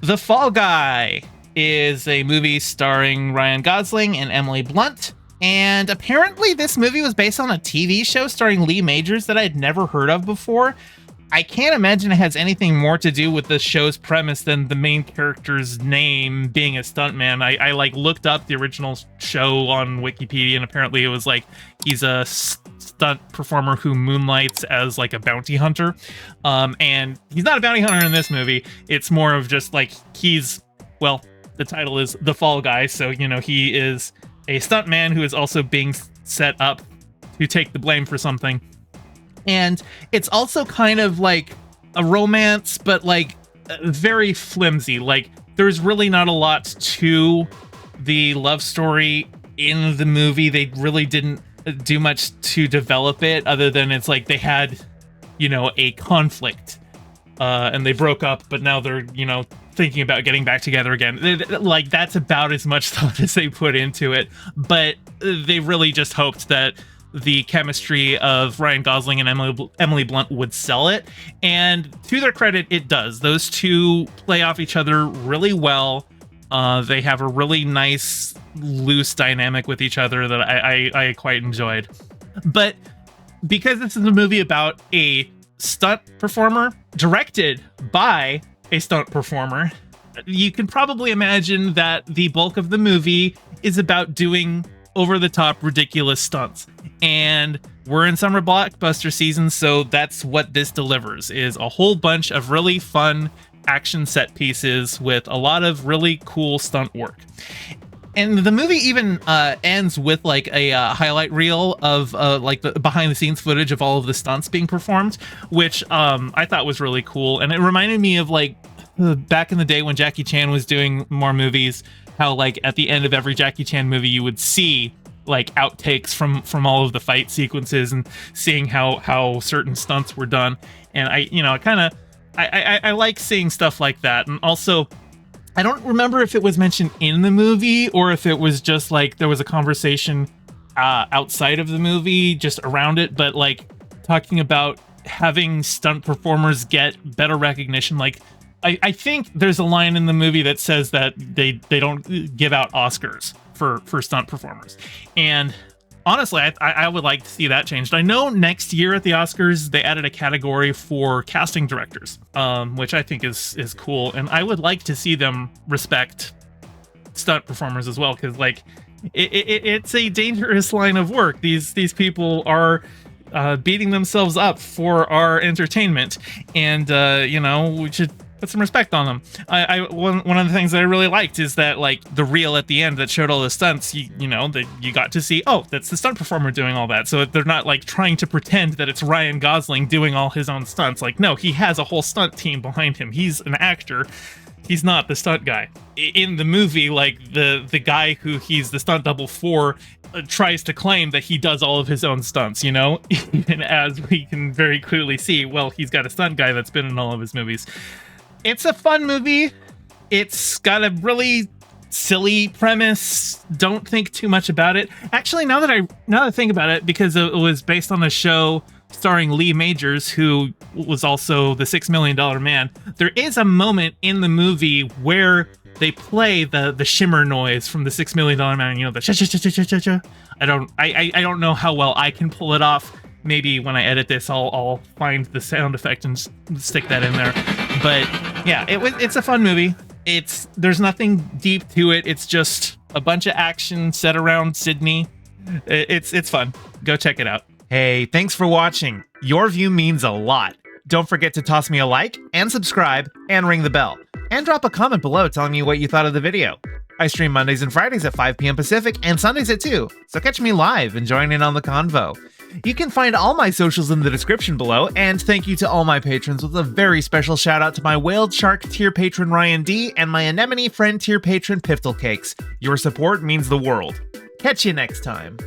The Fall Guy is a movie starring Ryan Gosling and Emily Blunt. And apparently this movie was based on a TV show starring Lee Majors that I'd never heard of before. I can't imagine it has anything more to do with the show's premise than the main character's name being a stuntman. I looked up the original show on Wikipedia, and apparently it was like he's a stunt performer who moonlights as like a bounty hunter. And he's not a bounty hunter in this movie. It's more of just like the title is The Fall Guy. So, he is a stuntman who is also being set up to take the blame for something. And it's also kind of like a romance, but like very flimsy. Like there's really not a lot to the love story in the movie. They really didn't do much to develop it other than it's like they had, a conflict and they broke up, but now they're, thinking about getting back together again. Like that's about as much thought as they put into it. But they really just hoped that the chemistry of Ryan Gosling and Emily Blunt would sell it. And to their credit, it does. Those two play off each other really well. They have a really nice, loose dynamic with each other that I quite enjoyed. But because this is a movie about a stunt performer, directed by a stunt performer, you can probably imagine that the bulk of the movie is about doing over-the-top ridiculous stunts. And we're in summer blockbuster season, so that's what this delivers, is a whole bunch of really fun action set pieces with a lot of really cool stunt work. And the movie even ends with like a highlight reel of like the behind the scenes footage of all of the stunts being performed, which I thought was really cool. And it reminded me of like back in the day when Jackie Chan was doing more movies, how like at the end of every Jackie Chan movie you would see like outtakes from all of the fight sequences and seeing how certain stunts were done. And I like seeing stuff like that. And also, I don't remember if it was mentioned in the movie or if it was just like there was a conversation outside of the movie just around it, but like talking about having stunt performers get better recognition. Like I think there's a line in the movie that says that they don't give out Oscars for stunt performers. And honestly, I would like to see that changed. I know next year at the Oscars, they added a category for casting directors, which I think is cool. And I would like to see them respect stunt performers as well, because like it's a dangerous line of work. These people are beating themselves up for our entertainment, and we should put some respect on them. One of the things that I really liked is that like the reel at the end that showed all the stunts, that you got to see, oh, that's the stunt performer doing all that. So they're not like trying to pretend that it's Ryan Gosling doing all his own stunts. Like, no, he has a whole stunt team behind him. He's an actor. He's not the stunt guy. In the movie, like the guy who he's the stunt double for tries to claim that he does all of his own stunts, even as we can very clearly see, well, he's got a stunt guy that's been in all of his movies. It's a fun movie. It's got a really silly premise. Don't think too much about it. Actually, now that I think about it, because it was based on a show starring Lee Majors, who was also the $6 Million Man, there is a moment in the movie where they play the shimmer noise from the $6 Million Man, the cha-cha-cha-cha-cha-cha. I don't know how well I can pull it off. Maybe when I edit this, I'll find the sound effect and stick that in there. But yeah, it's a fun movie. There's nothing deep to it. It's just a bunch of action set around Sydney. It's fun. Go check it out. Hey, thanks for watching. Your view means a lot. Don't forget to toss me a like and subscribe and ring the bell. And drop a comment below telling me what you thought of the video. I stream Mondays and Fridays at 5 p.m. Pacific and Sundays at 2, so catch me live and join in on the convo. You can find all my socials in the description below, and thank you to all my patrons with a very special shout out to my Whaled Shark tier patron Ryan D and my Anemone friend tier patron Piftle Cakes. Your support means the world. Catch you next time.